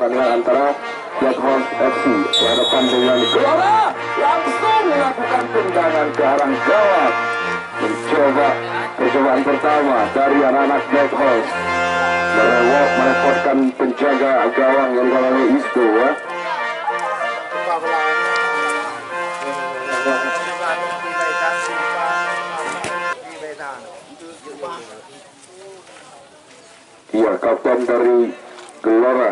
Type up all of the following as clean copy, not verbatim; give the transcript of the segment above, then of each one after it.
pertandingan antara Black Horse FC berhadapan dengan Gelora. Langsung melakukan tendangan ke arah gawang. Mencoba percobaan pertama dari anak-anak Black Horse merepotkan penjaga gawang yang dilakukan oleh Isco ya. Iya, kapten dari Gelora.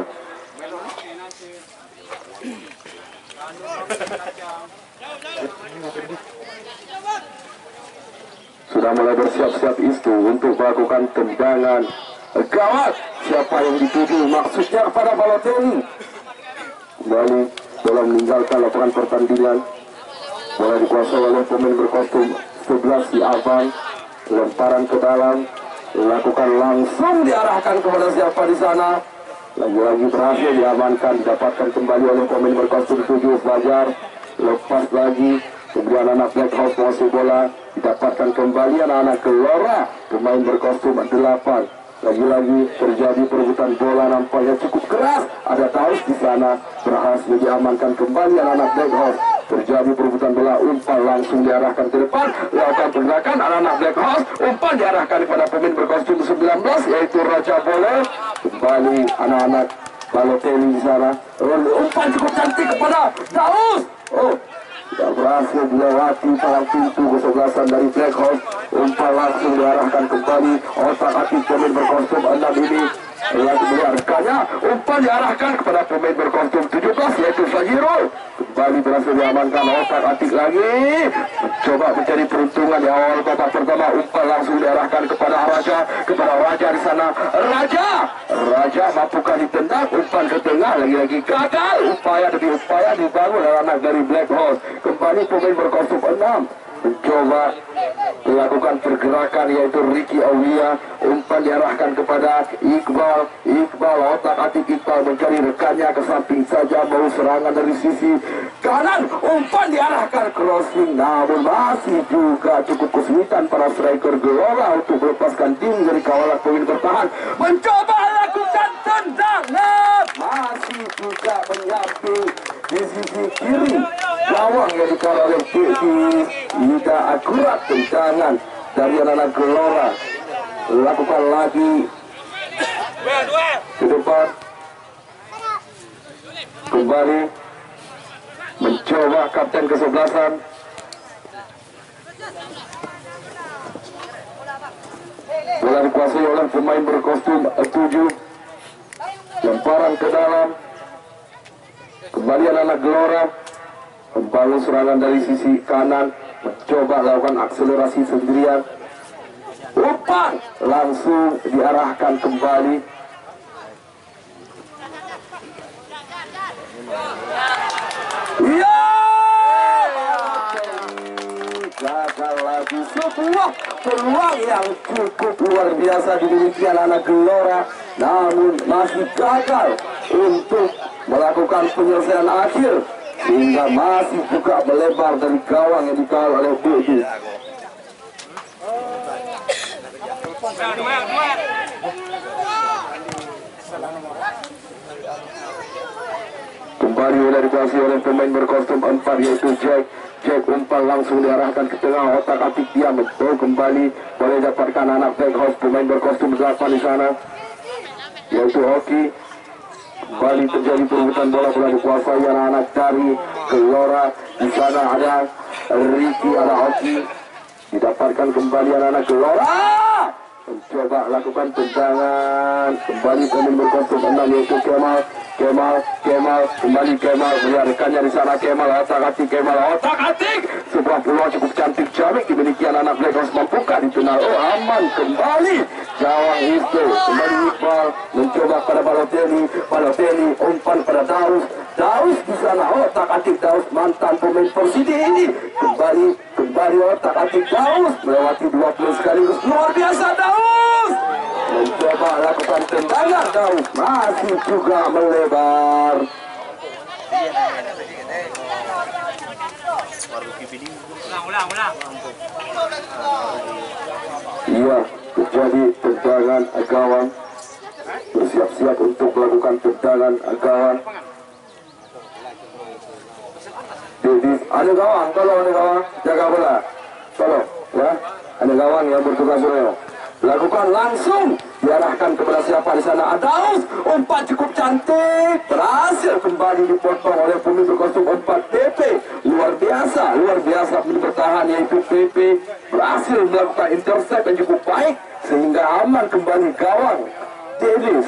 Sudah mulai bersiap-siap Isco untuk melakukan tendangan gawat. Siapa yang dituju? Maksudnya kepada Balotelli. Kembali dalam meninggalkan lapangan pertandingan. Bola dikuasai oleh pemain berkostum 11 si Abang. Lemparan ke dalam, dilakukan langsung diarahkan kepada siapa di sana. Lagi-lagi berhasil diamankan, didapatkan kembali oleh pemain berkostum 7 Fajar. Lepas lagi, kemudian anak Black Horse menguasai bola, didapatkan kembali anak-anak Gelora, pemain berkostum 8. Lagi-lagi terjadi perebutan bola, nampaknya cukup keras. Ada Taus di sana, berhasil diamankan kembali anak-anak Black Horse. Terjadi perebutan bola, umpan langsung diarahkan ke depan, lakukan pergerakan anak-anak Black Horse, umpan diarahkan kepada pemain berkostum 19 yaitu Raja Bola. Kembali anak-anak Balotelli di sana, umpan cukup cantik kepada Taus. Tidak berhasil dilewati palang pintu kesebelasan dari Black Horse. Umpan langsung diarahkan kembali otak-atik pemain berkostum 6 ini. Lagi melihatkannya, umpan diarahkan kepada pemain berkostum 17 yaitu Fajirul. Kembali berhasil diamankan, otak-atik lagi. Mencoba mencari peruntungan di awal babak pertama. Umpan langsung diarahkan kepada Raja di sana. Raja mampukah ditendang, umpan ke tengah, lagi-lagi gagal. Upaya demi upaya dibangun oleh anak dari Black Horse. Kembali pemain berkostum 6 mencoba melakukan pergerakan yaitu Ricky Aulia. Umpan diarahkan kepada Iqbal, otak-atik Iqbal mencari rekannya ke samping saja, mau serangan dari sisi kanan. Umpan diarahkan crossing, namun masih juga cukup kesulitan para striker Gelora untuk melepaskan diri dari kawalan pemain bertahan. Mencoba lakukan tendangan, masih juga menyamping di sisi kiri gawang yang dikawal oleh tidak akurat. Tendangan dari anak-anak Gelora, lakukan lagi ke depan, kembali mencoba kapten kesebelasan. Bola dikuasai oleh pemain berkostum 7, lemparan ke dalam, kembali anak-anak Gelora membangun serangan dari sisi kanan, mencoba lakukan akselerasi sendirian. Umpan langsung diarahkan kembali. Ya, gagal lagi. Sebuah peluang yang cukup luar biasa dimiliki anak-anak Gelora, namun masih gagal untuk melakukan penyelesaian akhir, sehingga masih juga melebar dari gawang yang dikawal oleh Budi. Kembali sudah dikuasai oleh pemain berkostum 4 yaitu Jack. Umpan langsung diarahkan ke tengah, otak-atik dia mencoba kembali, boleh dapatkan anak Black Horse pemain berkostum 8 di sana yaitu Oki. Kembali terjadi perebutan bola dikuasai anak-anak dari Gelora. Di sana ada Ricky, ada Oki. Didapatkan kembali anak-anak Gelora. Mencoba lakukan tendangan. Kembali pemain berkostum 6 yaitu Kemal. Kembali Kemal, melihat rekannya di sana. Kemal, otak-atik. Sebuah peluang cukup cantik jamik dimiliki anak-anak Black Horse, mampukah ditunal? Aman kembali. Gawang itu kembali Iqbal mencoba pada Balotelli, umpan pada Daus di sana, otak-atik Daus, mantan pemain Persidi ini. Kembali otak-atik Daus, melewati 20 sekaligus, luar biasa Daus. Mencoba lakukan tendangan, Daus masih juga melebar. Iya, terjadi tendangan gawang bersiap-siap untuk melakukan tendangan gawang. Ada gawang, tolong ada gawang, jaga bola, tolong ya. Ada gawang yang bertugas Borneo. Lakukan langsung, diarahkan kepada siapa di sana. Adaus, umpan cukup cantik, berhasil kembali dipotong oleh pemain berkostum 4 PP. Luar biasa pemain bertahan yaitu PP berhasil melakukan intercept yang cukup baik sehingga aman kembali gawang Davis.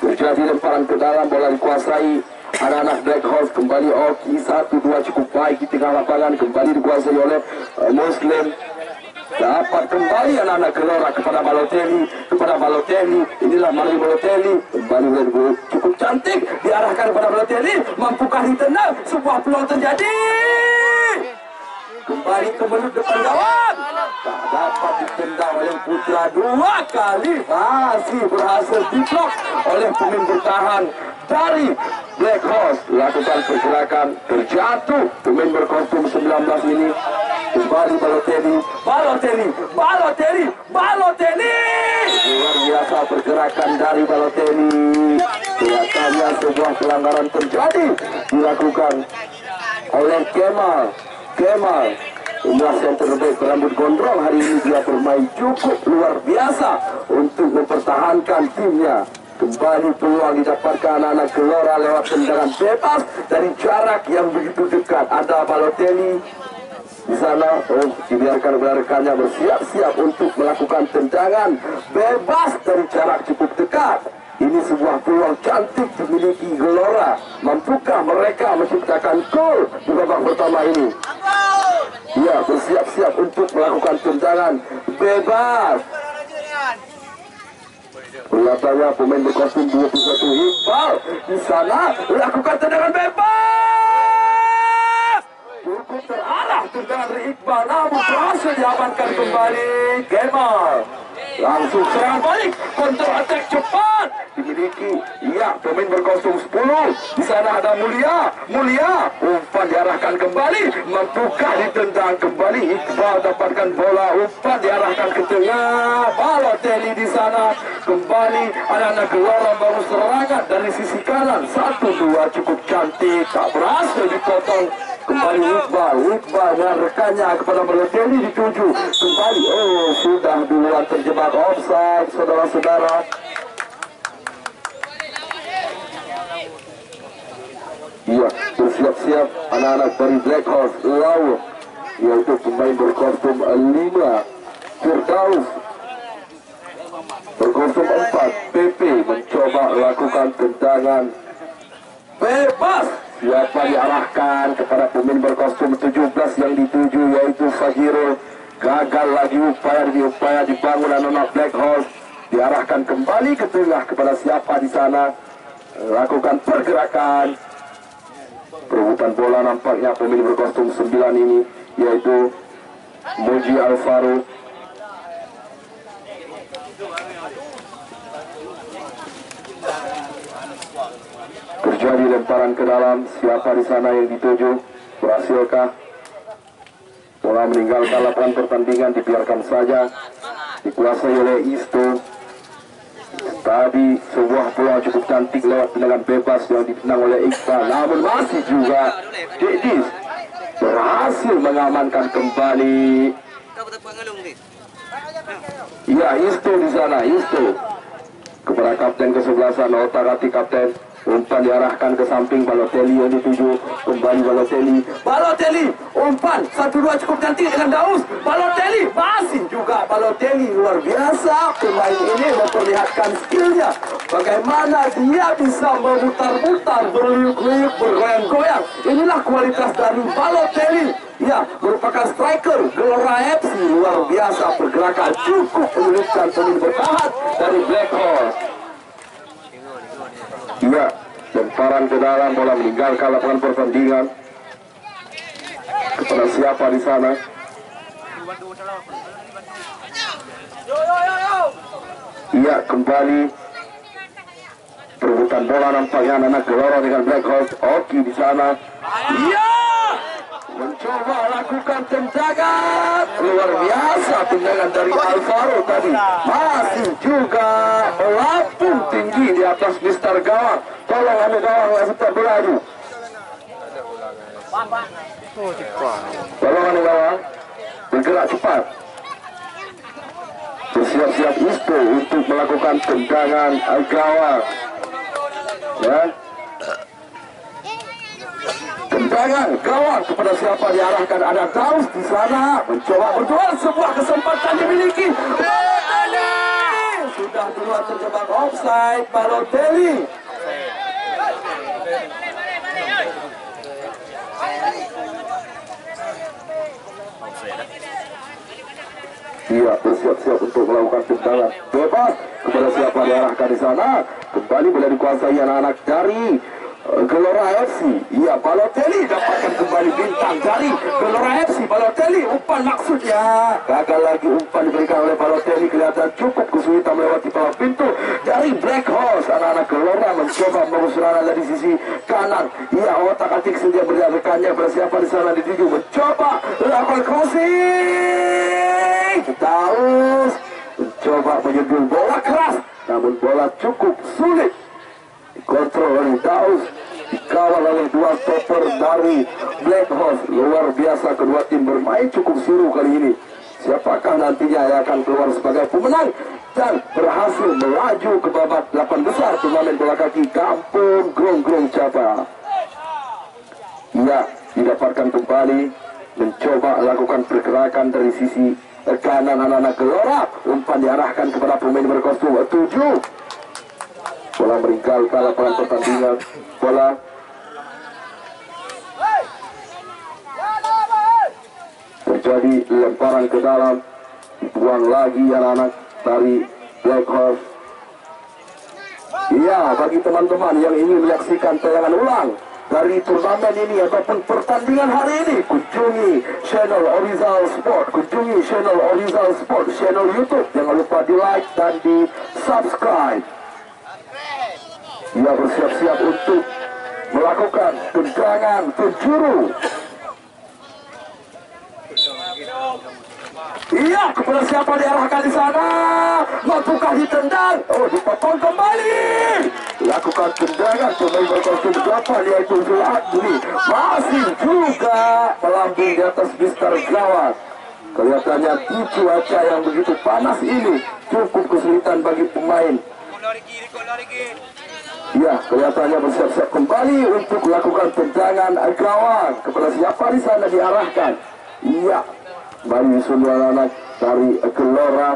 Terjadi lemparan ke dalam, bola dikuasai anak-anak Black Horse. Kembali Oki 1-2 cukup baik di tengah lapangan, kembali dikuasai oleh Muslim. Dapat kembali anak-anak Gelora kepada Balotelli. Inilah Mario Balotelli, kembali cukup cantik diarahkan kepada Balotelli. Mampukah ditendang? Sebuah peluang terjadi. Kembali ke menit depan gawang. Tak dapat ditendang oleh Putra 2 kali. Masih berhasil diblok oleh pemain bertahan dari Black Horse. Lakukan pergerakan, terjatuh pemain berkostum 19 ini. Kembali Balotelli. Luar biasa pergerakan dari Balotelli. Kelihatannya sebuah pelanggaran terjadi dilakukan oleh Kemal. Inilah center back berambut gondrong. Hari ini dia bermain cukup luar biasa untuk mempertahankan timnya. Kembali peluang didapatkan anak-anak Gelora lewat tendangan bebas dari jarak yang begitu dekat. Ada Balotelli di sana, dibiarkan rekannya bersiap-siap untuk melakukan tendangan bebas dari jarak cukup dekat. Ini sebuah peluang cantik dimiliki Gelora. Mampukah mereka menciptakan gol di babak pertama ini? Ya, bersiap-siap untuk melakukan tendangan bebas. Kelihatannya pemain berkostum 21 Iqbal di sana melakukan tendangan bebas. Cukup terarah tendangan dari Iqbal, namun berhasil diamankan kembali Kemal. Langsung serangan balik, counter attack cepat dimiliki pemain berkostum 10. Di sana ada Mulia, umpan diarahkan kembali, mampukah ditendang kembali. Iqbal dapatkan bola, umpan diarahkan ke tengah. Balotelli di sana, kembali anak-anak Gelora baru serangan dari sisi kanan. 1-2 cukup cantik, tak berhasil dipotong. Kembali Iqbal dengan rekannya kepada Balotelli dituju kembali. Sudah duluan terjebak offside, saudara-saudara. Iya, bersiap-siap anak-anak dari Black Horse lawan, yaitu pemain berkostum 5 Firdaus, berkostum 4 PP mencoba lakukan tendangan bebas. Siapa diarahkan kepada pemain berkostum 17 yang dituju yaitu Fajirul. Gagal lagi upaya dibangun anak-anak Black Horse. Diarahkan kembali ke tengah kepada siapa di sana. Lakukan pergerakan. Perebutan bola nampaknya pemain berkostum 9 ini yaitu Muji Alvaro. Terjadi lemparan ke dalam, siapa di sana yang dituju? Berhasilkah? Bola meninggalkan lapangan pertandingan, dibiarkan saja, dikuasai oleh Isto. Tadi sebuah peluang cukup cantik lewat tendangan bebas yang ditendang oleh Iqbal, namun masih juga Dedis berhasil mengamankan kembali. Ya, Isto di sana, Isto kepada kapten kesebelasan otak-atik kapten. Umpan diarahkan ke samping Balotelli yang dituju. Kembali Balotelli umpan 1-2 cukup cantik dengan Daus. Balotelli masih juga Balotelli, luar biasa pemain ini memperlihatkan skillnya. Bagaimana dia bisa memutar-mutar, berliuk-liuk, bergoyang-goyang. Inilah kualitas dari Balotelli. Ya, merupakan striker Gelora FC. Luar biasa pergerakan, cukup menyulitkan pemain bertahan dari Black Horse. Ya, lemparan ke dalam, bola meninggalkan lapangan pertandingan. Kepada siapa di sana? Iya, kembali perebutan bola nampaknya anak Gelora dengan Black Horse. Oki di sana. Iya, mencoba lakukan tendangan luar biasa, tendangan dari Alvaro tadi masih juga melambung tinggi di atas Mister Gawang. Tolong ambil gawang yang sedang berlaju. Tolong ambil gawang bergerak cepat. Bersiap-siap Isto untuk melakukan tendangan gawang. Ya. Tendangan gawang kepada siapa diarahkan, ada Daus di sana mencoba berduel, sebuah kesempatan dimiliki. Sudah duluan terjebak offside Balotelli. Dia bersiap-siap untuk melakukan tendangan bebas kepada siapa diarahkan di sana. Kembali boleh dikuasai anak-anak dari Gelora FC. Iya, Balotelli dapatkan kembali bintang dari Gelora FC. Balotelli umpan maksudnya gagal lagi, umpan diberikan oleh Balotelli. Kelihatan cukup kesulitan melewati palang pintu dari Black Horse. Anak-anak Gelora mencoba mengusulkan dari sisi kanan. Iya, otak-atik sedia berdasarkannya bersiapa di sana dituju mencoba melakukan crossing. Daus mencoba menyundul bola keras, namun bola cukup sulit dikontrol oleh Daus, dikawal oleh dua stopper dari Black Horse. Luar biasa, kedua tim bermain cukup seru kali ini. Siapakah nantinya yang akan keluar sebagai pemenang dan berhasil melaju ke babak 8 besar turnamen bola kaki Kampung Grong-Grong Capa. Ia didapatkan kembali, mencoba lakukan pergerakan dari sisi kanan anak-anak Gelora. Umpan diarahkan kepada pemain berkostum 7. Bola meringkal ke lapangan pertandingan. Bola terjadi lemparan ke dalam, dibuang lagi anak-anak dari Black Horse. Iya, bagi teman-teman yang ingin menyaksikan tayangan ulang dari turnamen ini ataupun pertandingan hari ini, kunjungi channel Orizal Sport, kunjungi channel Orizal Sport, channel YouTube. Jangan lupa di like dan di subscribe. Ia bersiap-siap untuk melakukan tendangan penjuru. Iya, kepada siapa diarahkan di sana? Mampukah ditendang? Oh, dipotong kembali. Lakukan tendangan pemain berkostum 8 yaitu Zuladli. Masih juga melambung di atas Mister Gawang. Kelihatannya di cuaca yang begitu panas ini cukup kesulitan bagi pemain. Ya, kelihatannya bersiap-siap kembali untuk melakukan tendangan gawang. Kepada siapa di sana diarahkan? Iya, bagi semua anak dari Gelora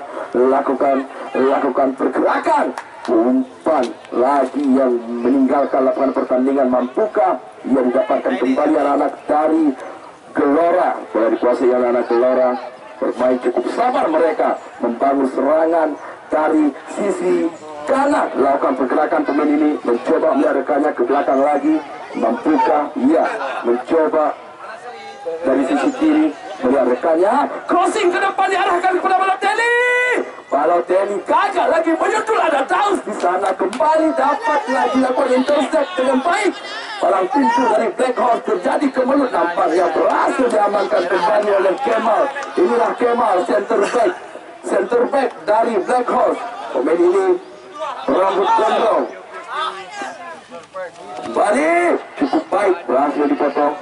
lakukan pergerakan. Umpan lagi yang meninggalkan lapangan pertandingan. Mampukah ia didapatkan kembali anak-anak dari Gelora? Boleh dikuasai anak-anak Gelora. Bermain cukup sabar mereka, membangun serangan dari sisi kanan. Lakukan pergerakan pemain ini, mencoba melarikannya ke belakang lagi. Mampukah? Iya, mencoba dari sisi kiri melarikannya. Crossing ke depan diarahkan kepada Balotelli. Balotelli gagal lagi menyentuh, ada Daus di sana. Kembali dapat lagi lakukan intercept dengan baik. Palang pintu dari Black Horse terjadi kemelut, nampaknya berhasil diamankan kembali oleh Kemal. Inilah Kemal, center back dari Black Horse. Pemain ini rambut gondrong. Kembali cukup baik, berhasil dipotong.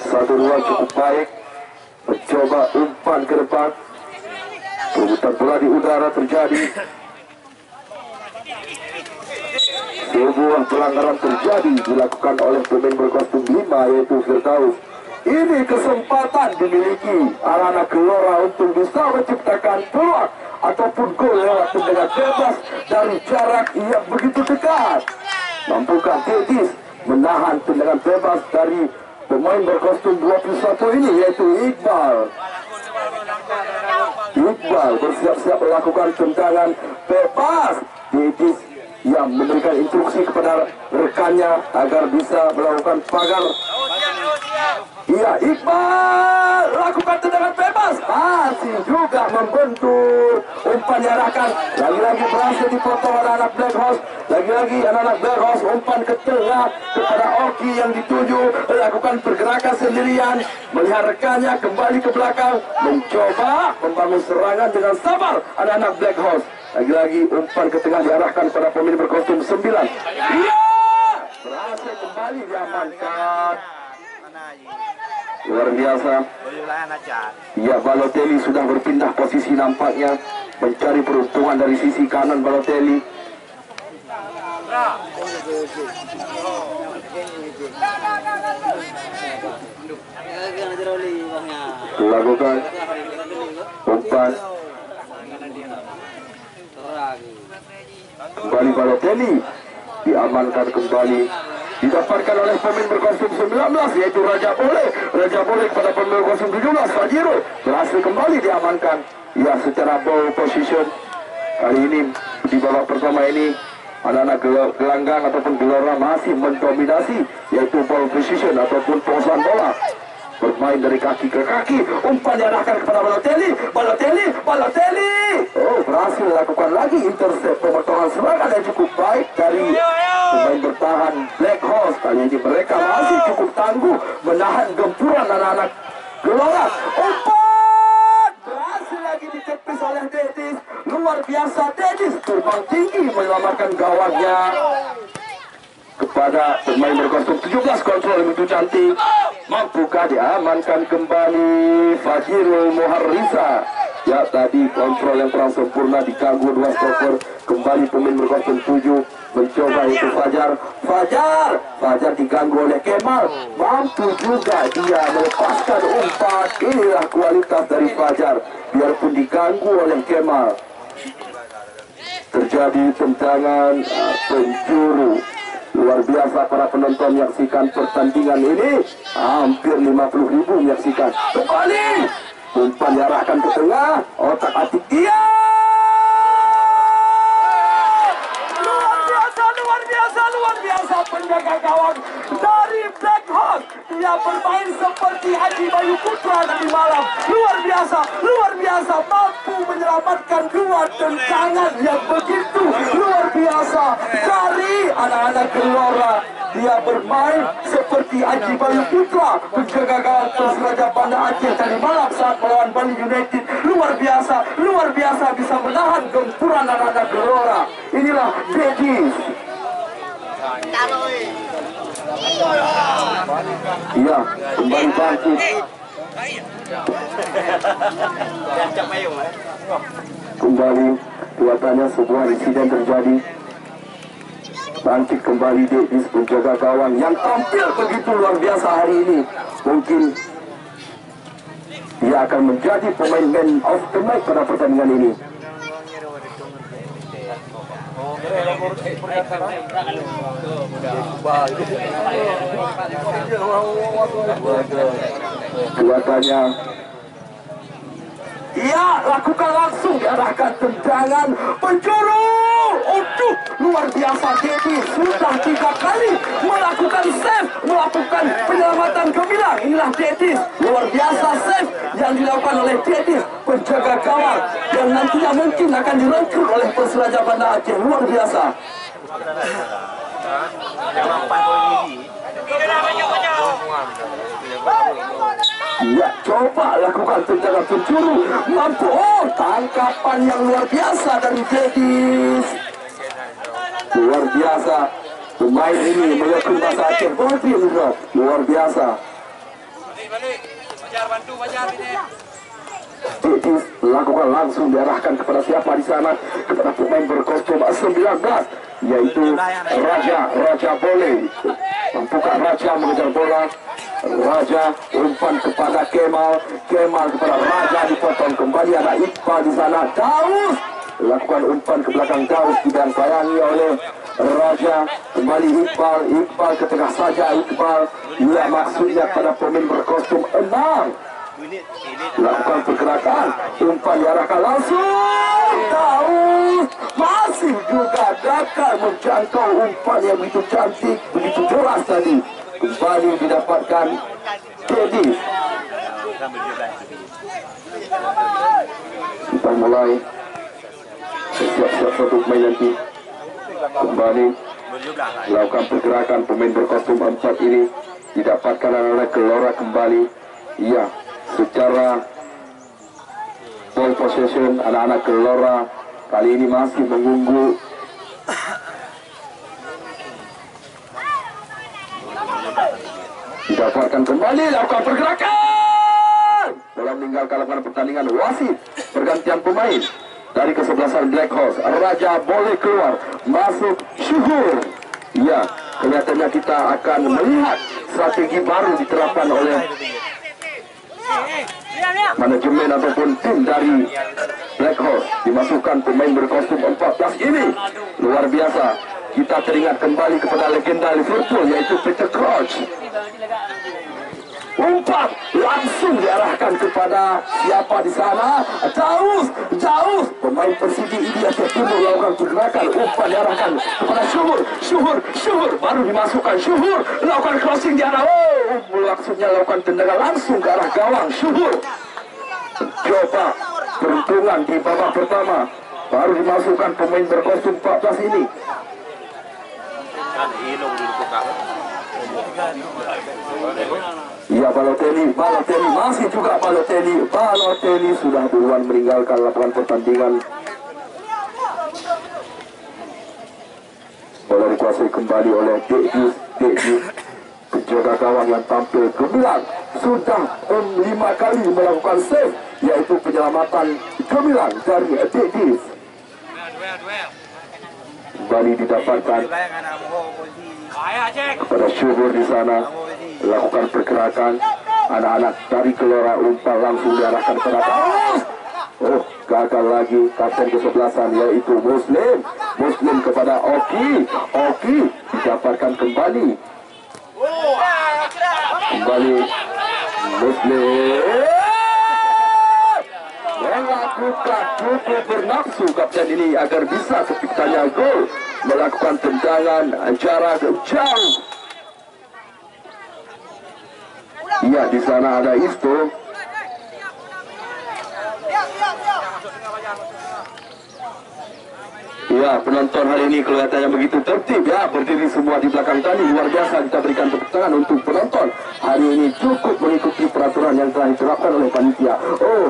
1-2 cukup baik. Mencoba umpan ke depan. Perebutan bola di udara terjadi. Sebuah pelanggaran terjadi dilakukan oleh pemain berkostum 5 yaitu Firdaus. Ini kesempatan dimiliki anak-anak Gelora untuk bisa menciptakan peluang ataupun gol lewat tendangan bebas dari jarak yang begitu dekat. Mampukah Tedis menahan tendangan bebas dari pemain berkostum 21 ini yaitu Iqbal. Iqbal bersiap-siap melakukan tendangan bebas. Tedis yang memberikan instruksi kepada rekannya agar bisa melakukan pagar. Iya, Iqbal lakukan tendangan bebas, masih juga membentur. Umpan diarahkan, lagi-lagi berhasil dipotong anak-anak Black Horse. Lagi-lagi anak-anak Black Horse umpan ke tengah kepada Oki yang dituju, lakukan pergerakan sendirian, melihat rekannya kembali ke belakang, mencoba membangun serangan dengan sabar anak-anak Black Horse. Lagi-lagi umpan ke tengah diarahkan pada pemain berkostum 9. Iya, berhasil kembali diamankan. Luar biasa. Ya, Balotelli sudah berpindah posisi nampaknya, mencari peruntungan dari sisi kanan Balotelli. Lakukan umpan. Kembali Balotelli, diamankan kembali, didapatkan oleh pemain berkostum 19 yaitu Raja Boleh. Raja Boleh kepada pemain berkostum 17 Fajiro, berhasil kembali diamankan. Ya, secara ball position kali ini di babak pertama ini anak-anak gelanggang ataupun gelora masih mendominasi, yaitu ball position ataupun penguasaan bola, bermain dari kaki ke kaki. Umpan diarahkan kepada Balotelli. Oh, berhasil lakukan lagi intercept, pemotongan serangan yang cukup baik dari pemain bertahan Black Horse. Kali ini mereka masih cukup tangguh menahan gempuran anak-anak gelora. Umpan berhasil lagi ditepis oleh Dedis. Luar biasa, Dedis terbang tinggi menyelamatkan gawangnya kepada pemain berkostum 17. Kontrol yang begitu cantik, mampukah diamankan kembali Fajirul Muharrisa. Ya, tadi kontrol yang kurang sempurna diganggu dua stopper. Kembali pemain berkostum 7 mencoba, itu Fajar diganggu oleh Kemal, mampu juga dia melepaskan umpan. Inilah kualitas dari Fajar, biarpun diganggu oleh Kemal. Terjadi tendangan penjuru. Luar biasa, para penonton menyaksikan pertandingan ini, hampir 50.000 menyaksikan. Kembali umpan diarahkan ke tengah, otak atik dia. Luar biasa penjaga gawang dari Black Horse. Dia bermain seperti Haji Bayu Putra tadi malam. Luar biasa, mampu menyelamatkan dua tendangan yang begitu luar biasa dari anak-anak gelora. Dia bermain seperti Haji Bayu Putra, penjaga gawang Persiraja Banda Aceh tadi malam saat melawan Bali United. Luar biasa bisa menahan gempuran anak-anak gelora. Inilah Dedis. Iya, kembali bangkit. Kembali kelihatannya sebuah insiden terjadi. Bangkit kembali Dedis, penjaga gawang yang tampil begitu luar biasa hari ini. Mungkin dia akan menjadi pemain man of the match pada pertandingan ini. Kelihatannya ia lakukan langsung, diarahkan tendangan penjuru. Aduh, luar biasa, Dedis sudah 3 kali melakukan save, melakukan penyelamatan gemilang. Inilah Dedis, luar biasa save yang dilakukan oleh Dedis, penjaga gawang yang nantinya mungkin akan direkrut oleh Persiraja Banda Aceh. Luar biasa. Ya, coba lakukan tendangan penjuru, mampu. Oh, tangkapan yang luar biasa dari Dedis. Luar biasa, pemain ini melakukan bahasa Aceh Boleh juga luar biasa. Dedis lakukan langsung, diarahkan kepada siapa di sana, kepada pemain berkostum 19 yaitu Raja Boleh. Mampukah Raja mengejar bola? Raja umpan kepada Kemal kepada Raja, dipotong kembali. Ada Iqbal di sana. Daus lakukan umpan ke belakang, Daus tidak sayangi oleh Raja. Kembali Iqbal ke tengah saja. Iqbal, ya maksudnya pada pemain berkostum 6. Lakukan pergerakan, umpan diarahkan langsung. Daus masih juga gagal menjangkau umpan yang begitu cantik, begitu jelas tadi. Kembali didapatkan Dedis. mulai. Siap-siap untuk main nanti. Kembali lakukan pergerakan pemain berkostum 4 ini. Didapatkan anak-anak Gelora kembali. Iya, secara ball possession anak-anak Gelora kali ini masih mengunggul. Didapatkan kembali, lakukan pergerakan. Bola meninggalkan lapangan pertandingan. Wasit pergantian pemain dari kesebelasan Black Horse. Raja boleh keluar, masuk Syuhur. Ya, kelihatannya kita akan melihat strategi baru diterapkan oleh manajemen ataupun tim dari Black Horse. Dimasukkan pemain berkostum 14 ini. Luar biasa. Kita teringat kembali kepada legenda Liverpool, yaitu Peter Crouch. Umpan langsung diarahkan kepada siapa di sana? Jauh. Pemain Persija India Timur lakukan pergerakan. Umpan diarahkan kepada Syuhur. Baru dimasukkan Syuhur. Lakukan crossing di arah. Maksudnya lakukan tendangan langsung ke arah gawang. Syuhur coba peruntungan di babak pertama. Baru dimasukkan pemain berkostum 14 ini. Iya, Balotelli masih juga Balotelli sudah duluan meninggalkan lapangan pertandingan. Bola dikuasai kembali oleh Deus, penjaga gawang yang tampil gemilang. Sudah 5 kali melakukan save, yaitu penyelamatan gemilang dari Deus. Kembali didapatkan kepada Syuhur di sana. Lakukan pergerakan anak-anak dari Gelora. Umpan langsung diarahkan kepada Daus. Gagal lagi kapten kesebelasan, yaitu Muslim kepada Oki didapatkan kembali Muslim melakukan cukup bernafsu kapten ini agar bisa terciptanya gol, melakukan tendangan jarak jauh. Iya, di sana ada Isto. Ya, penonton hari ini kelihatannya begitu tertib ya, berdiri semua di belakang tadi. Luar biasa, kita berikan tepuk tangan untuk penonton. Hari ini cukup mengikuti peraturan yang telah diterapkan oleh panitia.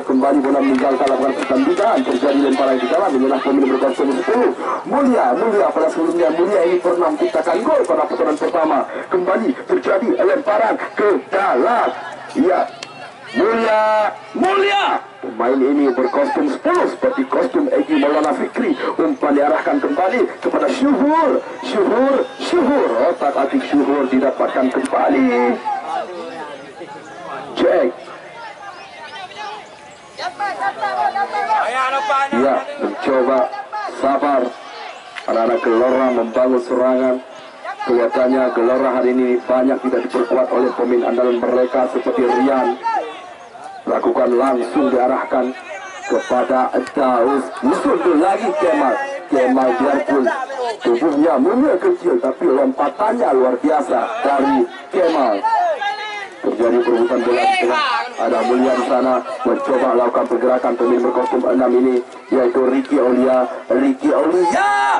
Kembali bola meninggalkan lapangan pertandingan. Terjadi lemparan di dalam, inilah pemain berkostum 10. Mulia pada sebelumnya Mulia ini pernah menciptakan gol pada putaran pertama. Kembali terjadi lemparan ke dalam. Ya, Mulia. Pemain ini berkostum 10 seperti kostum Egy Maulana Fikri. Umpan diarahkan kembali kepada Syuhur. Otak-atik Syuhur didapatkan kembali. Cek. Ya, mencoba sabar. Anak-anak Gelora membangun serangan. Kelihatannya Gelora hari ini banyak tidak diperkuat oleh pemain andalan mereka seperti Rian. Lakukan langsung diarahkan kepada Daus. Musuh lagi Kemal biarpun tubuhnya Mulia kecil, tapi lompatannya luar biasa dari Kemal. Terjadi perebutan bola di tengah. Ada Mulia di sana mencoba lakukan pergerakan pemain berkostum 6 ini, yaitu Ricky Aulia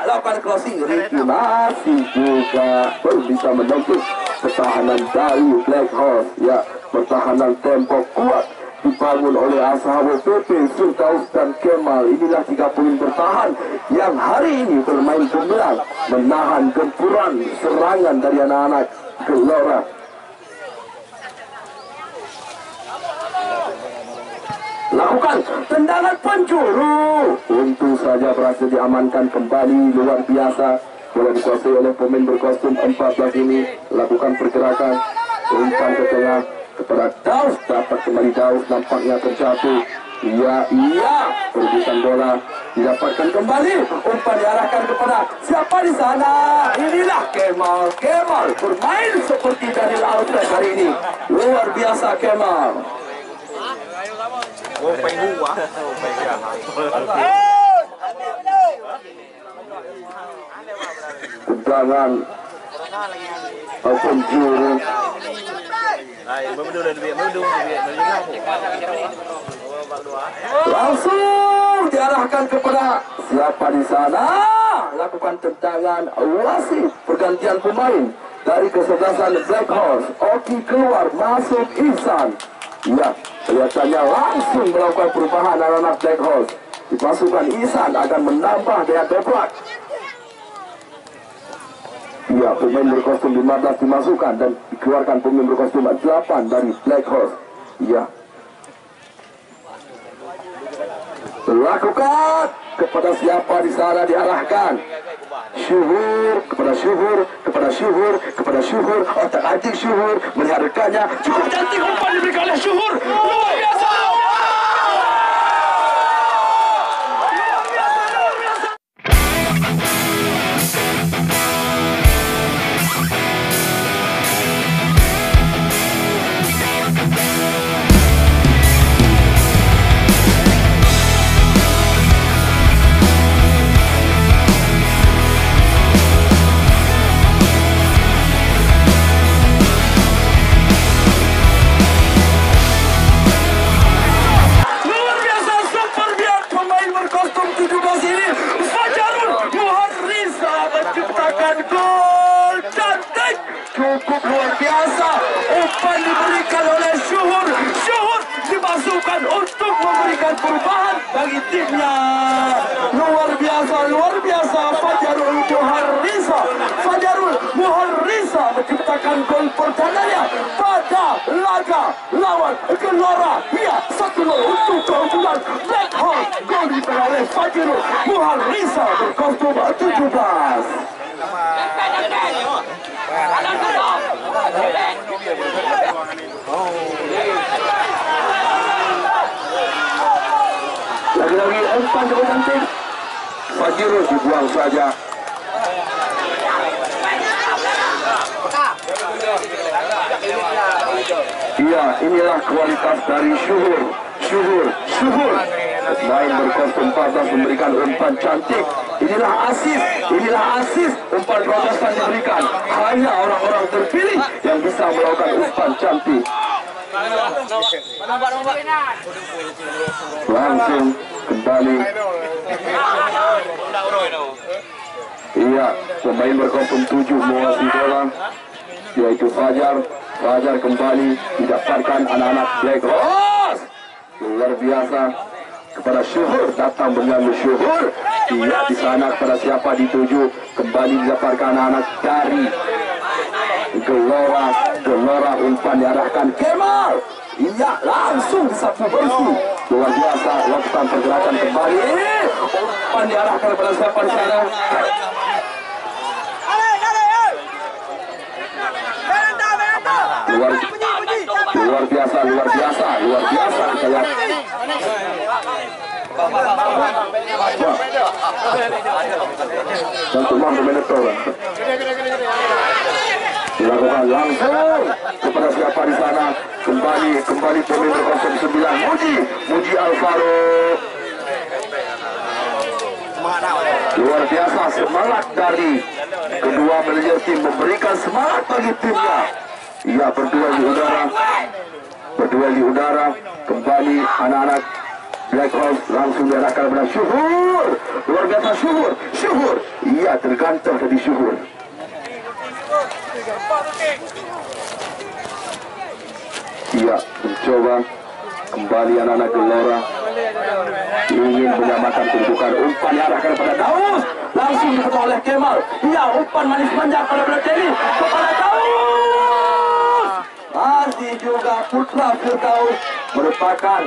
lakukan crossing. Ricky masih juga belum bisa menembus pertahanan dari Black Horse. Ya, pertahanan tempo kuat dibangun oleh Ashabu PP, Firdaus dan Kemal. Inilah 3 pemain bertahan yang hari ini bermain gemilang, menahan gempuran serangan dari anak-anak Gelora. Lakukan tendangan penjuru, untung saja berhasil diamankan kembali. Luar biasa, bola dikuasai oleh pemain berkostum 14 ini. Lakukan pergerakan, umpan ke tengah kepada Daus, dapat kembali Daus, nampaknya terjatuh. Iya, perebutan bola didapatkan kembali. Umpan diarahkan kepada siapa di sana? Inilah Kemal bermain seperti dari laut hari ini. Luar biasa Kemal. Tendangan penjuru. Langsung diarahkan kepada siapa di sana. Lakukan tendangan wasit. Pergantian pemain dari kesebelasan Black Horse. Oki keluar, masuk Ihsan. Ya, kelihatannya langsung melakukan perubahan anak-anak Black Horse. Dimasukkan Ihsan akan menambah daya dobrak. Ya, pemain berkostum 15 dimasukkan dan dikeluarkan pemain berkostum 8 dari Black Horse. Ya, lakukan kepada siapa di sana diarahkan. Syuhur kepada Syuhur, kepada Syuhur, kepada Syuhur. Otak atik Syuhur melihat rekannya. Cukup cantik umpan diberikan oleh Syuhur. Luar biasa. Cukup luar biasa. Umpan diberikan oleh Syuhur. Syuhur dimasukkan untuk memberikan perubahan bagi timnya. Luar biasa, luar biasa. Fajarul Muharrisa. Fajarul Muharrisa menciptakan gol pertamanya pada laga lawan Gelora. Ya, 1-0 untuk keunggulan Black Horse. Gol diberikan oleh Fajarul Muharrisa berkostum 17. Lagi-lagi umpan cukup cantik. Fajirul dibuang saja. Iya, inilah kualitas dari Syuhur. Syuhur main berkostum 14 memberikan umpan cantik. Inilah asis umpan terobosan diberikan. Hanya orang-orang terpilih yang bisa melakukan umpan cantik. Langsung kembali. Iya, pemain berkostum 7 menguasai bola, yaitu Fajar kembali didapatkan anak-anak Black Horse. Luar biasa. Kepada Syuhur, datang mengganggu Syuhur. Iya, di sana kepada siapa dituju, kembali didapatkan anak dari Gelora. Umpan diarahkan Kemal. Iya, langsung disapu bersih. Luar biasa, lakukan pergerakan kembali. Umpan diarahkan kepada siapa di sana. Luar biasa kita lihat. Untuk mentor dilakukan langsung kepada siapa di sana. Kembali pemain berkostum 9 Muji Alvaro. Luar biasa semangat dari kedua manajer tim, memberikan semangat bagi timnya. Ia berduel di udara. Kembali anak-anak Black Horse langsung diarahkan kepada Syuhur. Luar biasa Syuhur. Ia tergantung dari Syuhur. Ia mencoba kembali anak-anak Gelora ingin menyamakan kedudukan. Umpan diarahkan kepada Daus, langsung dipotong oleh Kemal. Ia umpan manis manja pada Blateli kepada Daus. Masih juga Putra Firdaus merupakan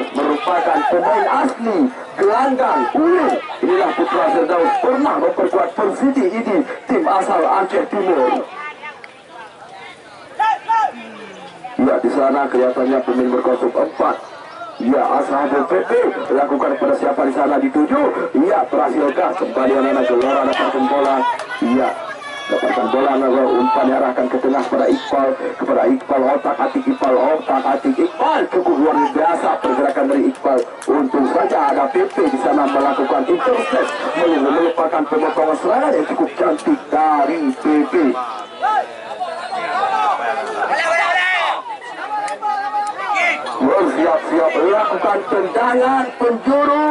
pemain asli gelanggang Ulin. Inilah Putra Firdaus pernah memperkuat Persidi ini, tim asal Aceh Timur. Ya, di sana kelihatannya pemain berkostum 4. Ya, Ashabul PP lakukan kepada siapa di sana dituju. Ya, berhasilkah kembali anak-anak Gelora dapatkan bola. Ya, dapatkan bola, umpan diarahkan ke tengah kepada Iqbal. Otak atik Iqbal. Cukup luar biasa pergerakan dari Iqbal. Untung saja ada PP di sana melakukan intercept, melupakan pemotongan serangan yang cukup cantik dari PP. bersiap-siap lakukan tendangan penjuru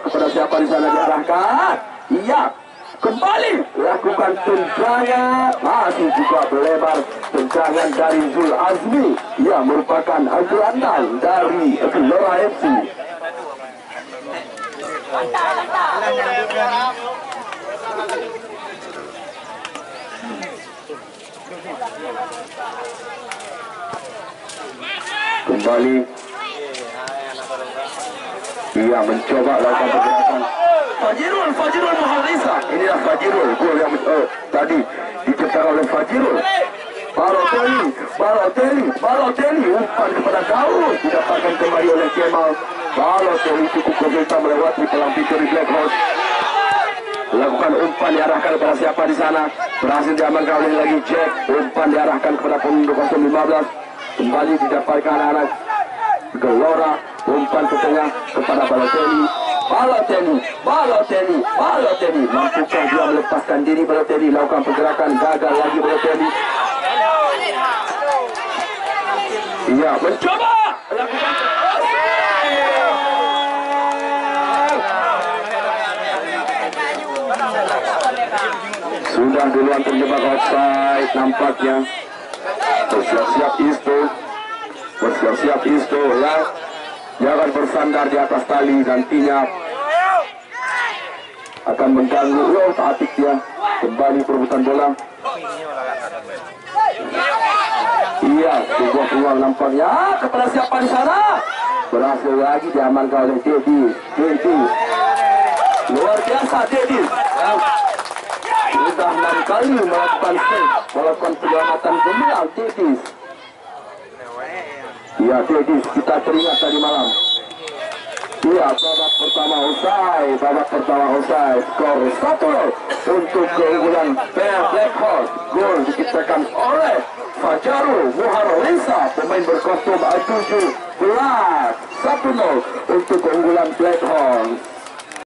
kepada siapa di sana diarahkan. Iya, kembali lakukan tendangan, masih juga melebar tendangan dari Zul Azmi. Ia merupakan gelandang dari Gelora FC. Kembali ia mencoba lakukan pergerakan. Fajirul Muharrisa. Inilah Fajirul, gol yang tadi diciptakan oleh Fajirul. Balotelli umpan kepada Gaus, didapatkan kembali oleh Kemal. Balotelli cukup kesulitan melewati pelang pikir di Black Horse. Lakukan umpan diarahkan kepada siapa di sana, berhasil diamankan oleh lagi Jack. Umpan diarahkan kepada pemain 015, kembali didapatkan anak-anak Gelora. Umpan ke tengah kepada Balotelli. Mampukah dia melepaskan diri? Balotelli lakukan pergerakan, gagal lagi Balotelli. Ia mencoba lakukan sudah duluan terjebak offside nampaknya. Bersiap-siap Isto ya. Jangan bersandar di atas tali, nantinya akan mengganggu. Atik dia kembali perebutan bola. Iya, sebuah peluang nampaknya kepada siapa di sana. Berhasil lagi diamankan oleh Dedi. Luar biasa Dedi. Sudah 6 kali melakukan save, melakukan penyelamatan gemilang Dedi. Iya, Dedi kita teringat tadi malam. Iya, babak pertama usai, skor 1-0 untuk keunggulan Black Horse. Gol diciptakan oleh Fajirul Muharrisa, pemain berkostum 17. 1-0 untuk keunggulan Black Horse.